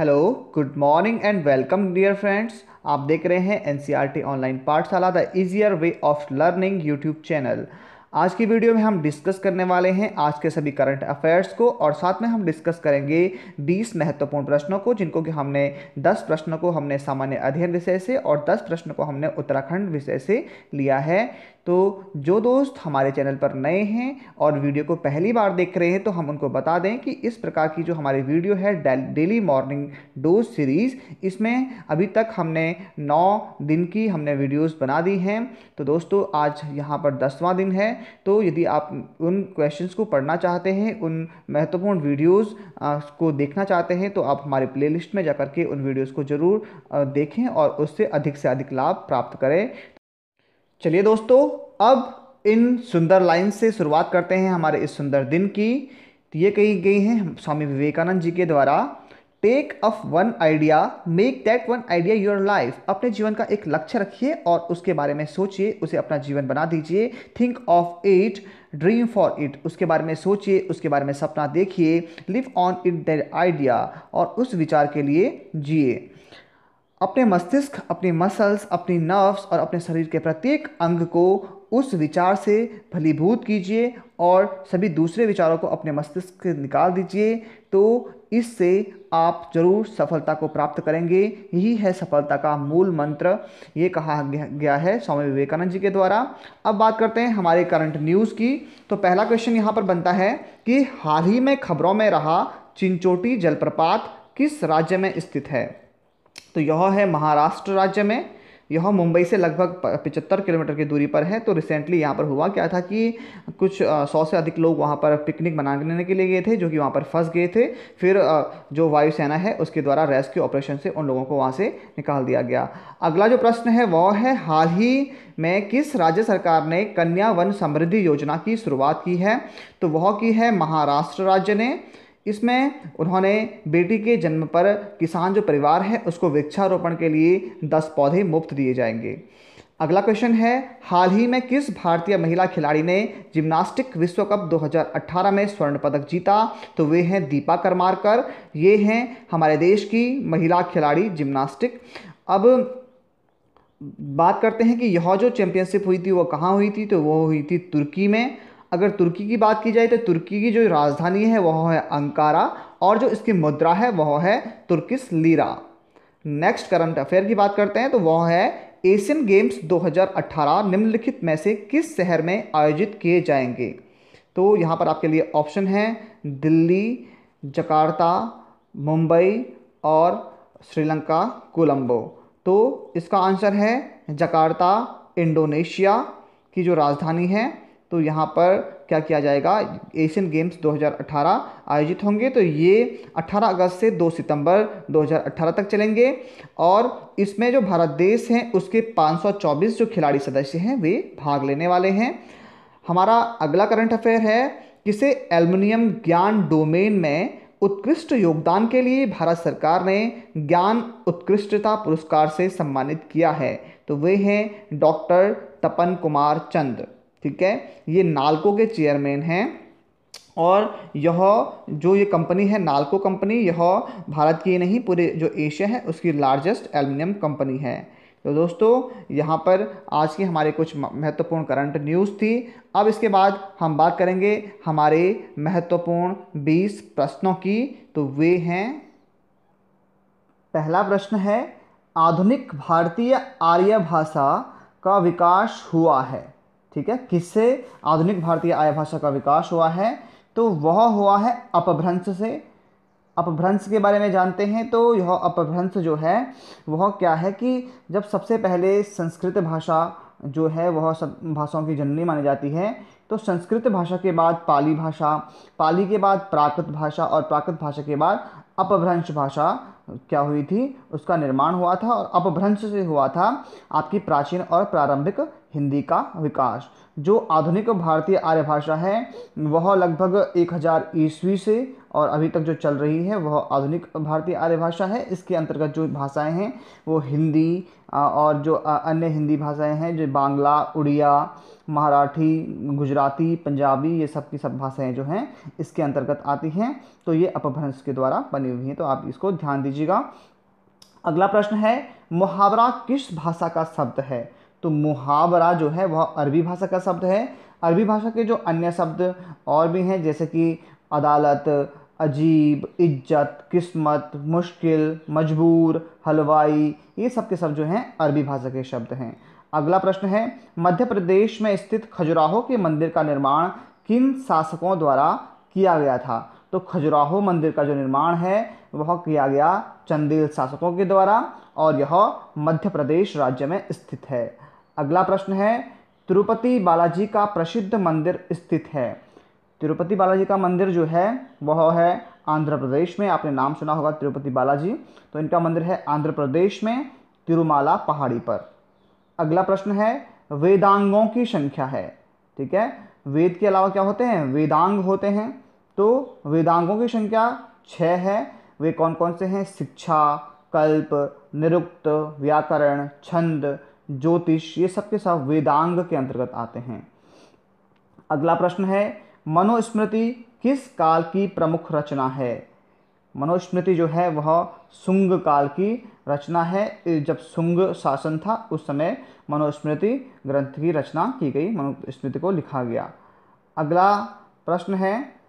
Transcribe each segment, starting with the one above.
Hello, good morning and welcome dear friends. आप देख रहे हैं NCERT online Pathshala the easier way of learning YouTube channel. आज की वीडियो में हम डिस्कस करने वाले हैं आज के सभी करंट अफेयर्स को और साथ में हम डिस्कस करेंगे 20 महत्वपूर्ण प्रश्नों को, जिनको कि हमने 10 प्रश्नों को हमने सामान्य अध्ययन विषय से और 10 प्रश्नों को हमने उत्तराखंड विषय से लिया है। तो जो दोस्त हमारे चैनल पर नए हैं और वीडियो को पहली बार देख रहे हैं तो हम उनको बता दें कि इस प्रकार की जो हमारी वीडियो है डेली मॉर्निंग डोज सीरीज़, इसमें अभी तक हमने 9 दिन की हमने वीडियोस बना दी हैं। तो दोस्तों आज यहाँ पर 10वां दिन है। तो यदि आप उन क्वेश्चंस को पढ़ना चाहते हैं, उन महत्वपूर्ण वीडियोस को देखना चाहते हैं, तो आप हमारे प्लेलिस्ट में जाकर के उन वीडियोस को ज़रूर देखें और उससे अधिक लाभ प्राप्त करें। चलिए दोस्तों, अब इन सुंदर लाइन से शुरुआत करते हैं हमारे इस सुंदर दिन की। तो ये कही गई हैं स्वामी विवेकानंद जी के द्वारा, take up one idea, make that one idea your life. अपने जीवन का एक लक्ष्य रखिए और उसके बारे में सोचिए, उसे अपना जीवन बना दीजिए। Think of it, dream for it. उसके बारे में सोचिए, उसके बारे में सपना देखिए। Live on it that idea, और उस विचार के लिए जिए। अपने मस्तिष्क, अपनी मसल्स, अपनी नर्व्स और अपने शरीर के प्रत्येक अंग को उस विचार से फलीभूत कीजिए और सभी दूसरे विचारों को अपने मस्तिष्क से निकाल दीजिए। तो इससे आप जरूर सफलता को प्राप्त करेंगे। यही है सफलता का मूल मंत्र, ये कहा गया है स्वामी विवेकानंद जी के द्वारा। अब बात करते हैं हमारे करंट न्यूज़ की। तो पहला क्वेश्चन यहाँ पर बनता है कि हाल ही में खबरों में रहा चिंचोटी जलप्रपात किस राज्य में स्थित है। तो यह है महाराष्ट्र राज्य में। यह मुंबई से लगभग 75 किलोमीटर की दूरी पर है। तो रिसेंटली यहाँ पर हुआ क्या था कि कुछ 100 से अधिक लोग वहाँ पर पिकनिक मनाने के लिए गए थे, जो कि वहाँ पर फंस गए थे। फिर जो वायुसेना है उसके द्वारा रेस्क्यू ऑपरेशन से उन लोगों को वहाँ से निकाल दिया गया। अगला जो प्रश्न है वह है, हाल ही में किस राज्य सरकार ने कन्या वन समृद्धि योजना की शुरुआत की है। तो वह की है महाराष्ट्र राज्य ने। इसमें उन्होंने बेटी के जन्म पर किसान जो परिवार है उसको वृक्षारोपण के लिए 10 पौधे मुफ्त दिए जाएंगे। अगला क्वेश्चन है, हाल ही में किस भारतीय महिला खिलाड़ी ने जिम्नास्टिक विश्व कप 2018 में स्वर्ण पदक जीता। तो वे हैं दीपा करमारकर। ये हैं हमारे देश की महिला खिलाड़ी जिम्नास्टिक। अब बात करते हैं कि यह जो चैंपियनशिप हुई थी वो कहाँ हुई थी। तो वो हुई थी तुर्की में। अगर तुर्की की बात की जाए तो तुर्की की जो राजधानी है वह है अंकारा और जो इसकी मुद्रा है वह है Turkish lira. Next current affair की बात करते हैं तो वह है, एशियन गेम्स 2018 निम्नलिखित में से किस शहर में आयोजित किए जाएंगे। तो यहाँ पर आपके लिए ऑप्शन है दिल्ली, जकार्ता, मुंबई और श्रीलंका कोलंबो। तो इसका आंसर है जकार्ता, इंडोनेशिया की जो राजधानी है। तो यहाँ पर क्या किया जाएगा, एशियन गेम्स 2018 आयोजित होंगे। तो ये 18 अगस्त से 2 सितंबर 2018 तक चलेंगे और इसमें जो भारत देश है उसके 524 जो खिलाड़ी सदस्य हैं वे भाग लेने वाले हैं। हमारा अगला करंट अफेयर है, किसे एल्युमिनियम ज्ञान डोमेन में उत्कृष्ट योगदान के लिए भारत सरकार ने ज्ञान उत्कृष्टता पुरस्कार से सम्मानित किया है। तो वे हैं डॉक्टर तपन कुमार चंद। ठीक है, ये नालको के चेयरमैन हैं और यह जो ये कंपनी है नालको कंपनी, यह भारत की नहीं पूरे जो एशिया है उसकी लार्जेस्ट एल्युमिनियम कंपनी है। तो दोस्तों यहाँ पर आज की हमारे कुछ महत्वपूर्ण करंट न्यूज़ थी। अब इसके बाद हम बात करेंगे हमारे महत्वपूर्ण 20 प्रश्नों की। तो वे हैं, पहला प्रश्न है, आधुनिक भारतीय आर्य भाषा का विकास हुआ है। ठीक है, किससे आधुनिक भारतीय आर्य भाषा का विकास हुआ है। तो वह हुआ है अपभ्रंश से। अपभ्रंश के बारे में जानते हैं। तो यह अपभ्रंश जो है वह क्या है कि जब सबसे पहले संस्कृत भाषा जो है वह सब भाषाओं की जननी मानी जाती है। तो संस्कृत भाषा के बाद पाली भाषा, पाली के बाद प्राकृत भाषा और प्राकृत भाषा के बाद अपभ्रंश भाषा क्या हुई थी, उसका निर्माण हुआ था। और अपभ्रंश से हुआ था आपकी प्राचीन और प्रारंभिक हिंदी का विकास। जो आधुनिक भारतीय आर्य भाषा है वह लगभग 1000 ईस्वी से और अभी तक जो चल रही है वह आधुनिक भारतीय आर्य भाषा है। इसके अंतर्गत जो भाषाएं हैं वो हिंदी और जो अन्य हिंदी भाषाएं हैं जो बांग्ला, उड़िया, मराठी, गुजराती, पंजाबी, ये सब की सब भाषाएं जो हैं इसके अंतर्गत आती हैं। तो ये अपभ्रंश के द्वारा बनी हुई हैं, तो आप इसको ध्यान दीजिएगा। अगला प्रश्न है, मुहावरा किस भाषा का शब्द है? तो मुहावरा जो है वह अरबी भाषा का शब्द है। अरबी भाषा के जो अन्य शब्द और भी हैं जैसे कि अदालत, अजीब, इज्जत, किस्मत, मुश्किल, मजबूर, हलवाई, ये सब के सब जो हैं अरबी भाषा के शब्द हैं। अगला प्रश्न है, मध्य प्रदेश में स्थित खजुराहो के मंदिर का निर्माण किन शासकों द्वारा किया गया था? तो खजुराहो मंदिर का जो निर्माण है वह किया गया चंदेल शासकों के द्वारा और यह मध्य प्रदेश राज्य में स्थित है। अगला प्रश्न है, तिरुपति बालाजी का प्रसिद्ध मंदिर स्थित है? तिरुपति बालाजी का मंदिर जो है वह है आंध्र प्रदेश में। आपने नाम सुना होगा तिरुपति बालाजी, तो इनका मंदिर है आंध्र प्रदेश में तिरुमाला पहाड़ी पर। अगला प्रश्न है, वेदांगों की संख्या है, ठीक है, वेद के अलावा क्या होते हैं? वेदांग होते हैं। तो वेदांगों की संख्या 6 है। वे कौन कौन से हैं? शिक्षा, कल्प, निरुक्त, व्याकरण, छंद, ज्योतिष, ये सब के सब वेदांग के अंतर्गत आते हैं। अगला प्रश्न है, मनुस्मृति किस काल की प्रमुख रचना है? मनुस्मृति जो है वह शुंग काल की रचना है। जब शुंग शासन था उस समय मनुस्मृति ग्रंथ की रचना की गई, मनुस्मृति को लिखा गया। अगला प्रश्न है,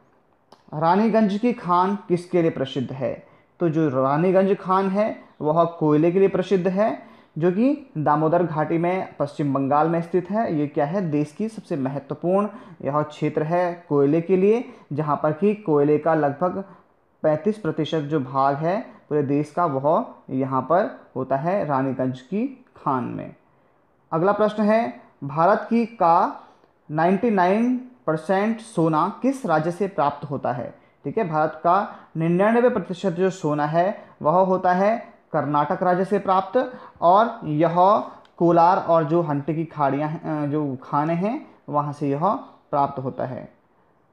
रानीगंज की खान किसके लिए प्रसिद्ध है? तो जो रानीगंज खान है वह कोयले के लिए प्रसिद्ध है, जो कि दामोदर घाटी में पश्चिम बंगाल में स्थित है। ये क्या है? देश की सबसे महत्वपूर्ण यह क्षेत्र है कोयले के लिए, जहाँ पर कि कोयले का लगभग 35% जो भाग है पूरे देश का वह यहाँ पर होता है रानीगंज की खान में। अगला प्रश्न है, भारत की का 99% सोना किस राज्य से प्राप्त होता है? ठीक है, भारत का 99% जो सोना है वह होता है कर्नाटक राज्य से प्राप्त, और यह कोलार और जो हंटे की खाड़ियाँ जो खाने हैं वहाँ से यह प्राप्त होता है।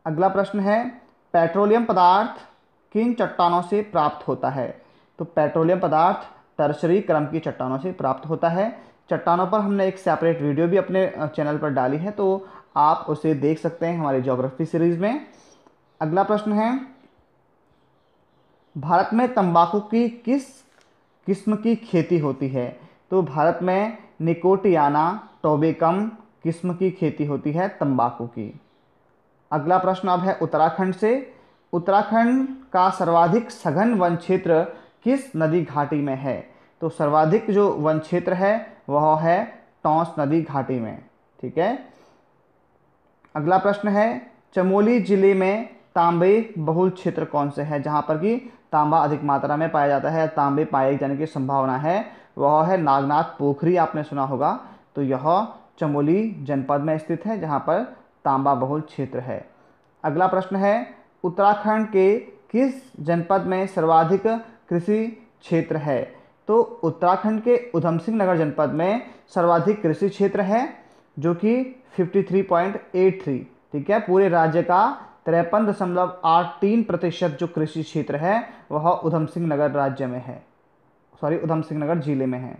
अगला प्रश्न है, पेट्रोलियम पदार्थ किन चट्टानों से प्राप्त होता है? तो पेट्रोलियम पदार्थ टर्शरी क्रम की चट्टानों से प्राप्त होता है। चट्टानों पर हमने एक सेपरेट वीडियो भी अपने चैनल पर डाली है, तो आप उसे देख सकते हैं हमारी ज्योग्राफी सीरीज में। अगला प्रश्न है, भारत में तंबाकू की किस किस्म की खेती होती है? तो भारत में निकोटियाना टोबेकम किस्म की खेती होती है तंबाकू की। अगला प्रश्न अब है उत्तराखंड से। उत्तराखंड का सर्वाधिक सघन वन क्षेत्र किस नदी घाटी में है? तो सर्वाधिक जो वन क्षेत्र है वह है टॉन्स नदी घाटी में, ठीक है। अगला प्रश्न है, चमोली जिले में तांबे बहुल क्षेत्र कौन से है? जहाँ पर कि तांबा अधिक मात्रा में पाया जाता है, तांबे पाए जाने की संभावना है, वह है नागनाथ पोखरी, आपने सुना होगा। तो यह चमोली जनपद में स्थित है जहाँ पर तांबा बहुल क्षेत्र है। अगला प्रश्न है, उत्तराखंड के किस जनपद में सर्वाधिक कृषि क्षेत्र है? तो उत्तराखंड के उधम सिंह नगर जनपद में सर्वाधिक कृषि क्षेत्र है, जो कि 53.83, ठीक है। पूरे राज्य का 53.83% जो कृषि क्षेत्र है वह उधम सिंह नगर राज्य में है, उधम सिंह नगर जिले में है।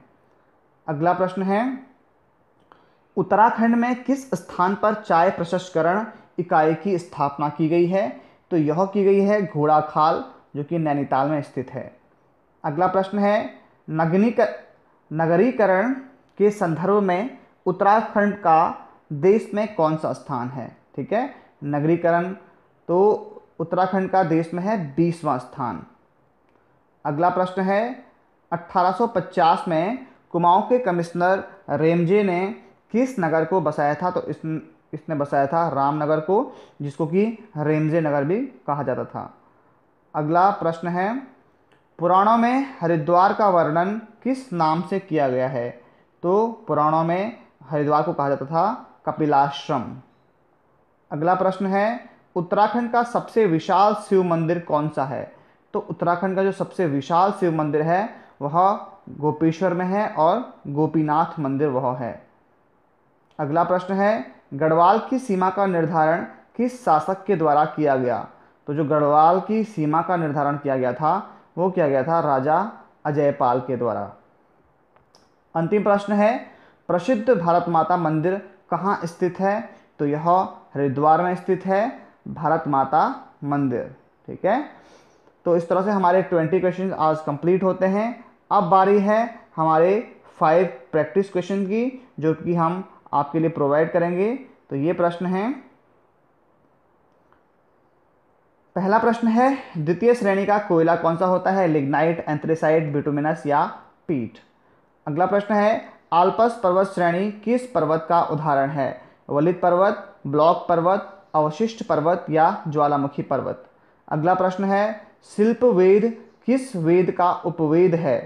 अगला प्रश्न है, उत्तराखंड में किस स्थान पर चाय प्रसंस्करण इकाई की स्थापना की गई है? तो यह की गई है घोड़ाखाल, जो कि नैनीताल में स्थित है। अगला प्रश्न है, नगरीकरण के संदर्भ में उत्तराखंड का देश में कौन सा स्थान है? ठीक है, नगरीकरण तो उत्तराखंड का देश में है 20वां स्थान। अगला प्रश्न है, 1850 में कुमाऊं के कमिश्नर रेमजे ने किस नगर को बसाया था? तो इसने बसाया था रामनगर को, जिसको कि रेमजे नगर भी कहा जाता था। अगला प्रश्न है, पुराणों में हरिद्वार का वर्णन किस नाम से किया गया है? तो पुराणों में हरिद्वार को कहा जाता था कपिलाश्रम। अगला प्रश्न है, उत्तराखंड का सबसे विशाल शिव मंदिर कौन सा है? तो उत्तराखंड का जो सबसे विशाल शिव मंदिर है वह गोपेश्वर में है और गोपीनाथ मंदिर वह है। अगला प्रश्न है, गढ़वाल की सीमा का निर्धारण किस शासक के द्वारा किया गया? तो जो गढ़वाल की सीमा का निर्धारण किया गया था वो किया गया था राजा अजयपाल के द्वारा। अंतिम प्रश्न है, प्रसिद्ध भारत माता मंदिर कहाँ स्थित है? तो यह हरिद्वार में स्थित है, भारत माता मंदिर। ठीक है, तो इस तरह से हमारे 20 क्वेश्चन आज कंप्लीट होते हैं। अब बारी है हमारे 5 प्रैक्टिस क्वेश्चन की, जो कि हम आपके लिए प्रोवाइड करेंगे। तो ये प्रश्न है, पहला प्रश्न है, द्वितीय श्रेणी का कोयला कौन सा होता है? लिग्नाइट, एंथ्रेसाइट, बिटुमिनस या पीट। अगला प्रश्न है, आल्पस पर्वत श्रेणी किस पर्वत का उदाहरण है? वलित पर्वत, ब्लॉक पर्वत, अवशिष्ट पर्वत या ज्वालामुखी पर्वत। अगला प्रश्न है, शिल्प वेद किस वेद का उपवेद है?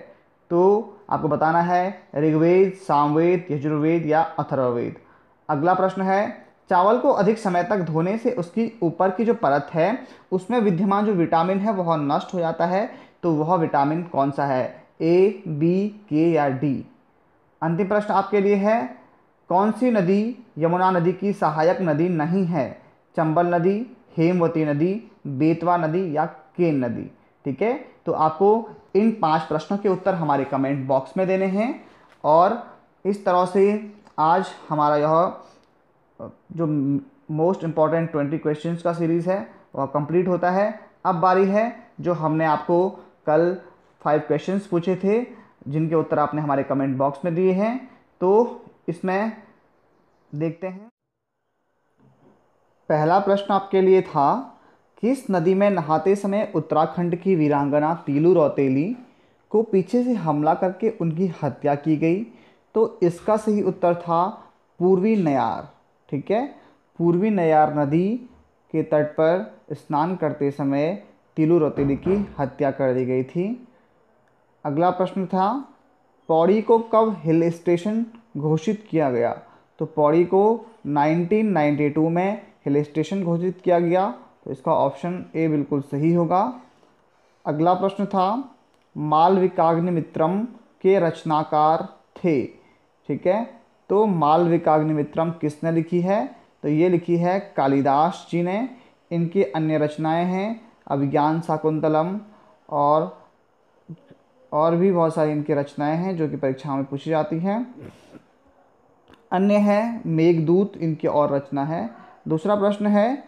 तो आपको बताना है ऋग्वेद, सामवेद, यजुर्वेद या अथर्ववेद। अगला प्रश्न है, चावल को अधिक समय तक धोने से उसकी ऊपर की जो परत है उसमें विद्यमान जो विटामिन है वह नष्ट हो जाता है, तो वह विटामिन कौन सा है? ए, बी, के या डी। अंतिम प्रश्न आपके लिए है, कौन सी नदी यमुना नदी की सहायक नदी नहीं है? चंबल नदी, हेमवती नदी, बेतवा नदी या केन नदी। ठीक है, तो आपको इन 5 प्रश्नों के उत्तर हमारे कमेंट बॉक्स में देने हैं। और इस तरह से आज हमारा यह जो मोस्ट इम्पॉर्टेंट 20 क्वेश्चंस का सीरीज़ है वह कंप्लीट होता है। अब बारी है जो हमने आपको कल 5 क्वेश्चंस पूछे थे, जिनके उत्तर आपने हमारे कमेंट बॉक्स में दिए हैं। तो इसमें देखते हैं। पहला प्रश्न आपके लिए था, किस नदी में नहाते समय उत्तराखंड की वीरांगना तीलू रौतेली को पीछे से हमला करके उनकी हत्या की गई? तो इसका सही उत्तर था पूर्वी नयार। ठीक है, पूर्वी नयार नदी के तट पर स्नान करते समय तीलू रौतेली की हत्या कर दी गई थी। अगला प्रश्न था, पौड़ी को कब हिल स्टेशन घोषित किया गया? तो पौड़ी को 1992 में हिल स्टेशन घोषित किया गया, तो इसका ऑप्शन ए बिल्कुल सही होगा। अगला प्रश्न था, मालविकाग्निमित्रम के रचनाकार थे? ठीक है, तो मालविकाग्निमित्रम किसने लिखी है? तो ये लिखी है कालिदास जी ने। इनकी अन्य रचनाएं हैं अभिज्ञान शाकुंतलम और भी बहुत सारी इनकी रचनाएं हैं जो कि परीक्षाओं में पूछी जाती हैं। अन्य है मेघदूत, इनकी और रचना है। दूसरा प्रश्न है,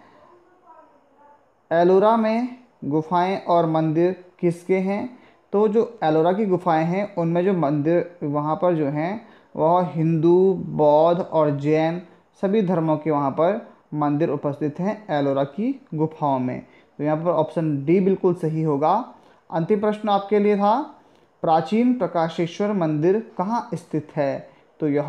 एलोरा में गुफाएं और मंदिर किसके हैं? तो जो एलोरा की गुफाएं हैं उनमें जो मंदिर वहाँ पर जो हैं वह हिंदू, बौद्ध और जैन सभी धर्मों के वहाँ पर मंदिर उपस्थित हैं एलोरा की गुफाओं में। तो यहाँ पर ऑप्शन डी बिल्कुल सही होगा। अंतिम प्रश्न आपके लिए था, प्राचीन प्रकाशेश्वर मंदिर कहाँ स्थित है? तो यह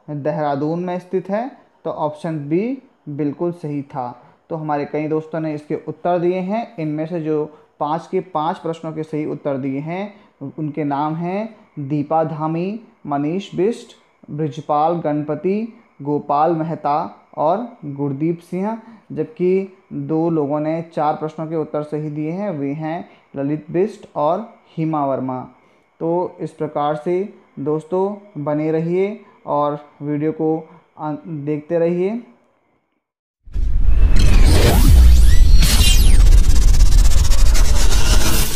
देहरादून में स्थित है, तो ऑप्शन बी बिल्कुल सही था। तो हमारे कई दोस्तों ने इसके उत्तर दिए हैं। इनमें से जो 5 के 5 प्रश्नों के सही उत्तर दिए हैं उनके नाम हैं दीपा धामी, मनीष बिष्ट, ब्रिजपाल गणपति, गोपाल मेहता और गुरदीप सिंह। जबकि 2 लोगों ने 4 प्रश्नों के उत्तर सही दिए हैं, वे हैं ललित बिष्ट और हिमा वर्मा। तो इस प्रकार से दोस्तों बने रहिए और वीडियो को देखते रहिए।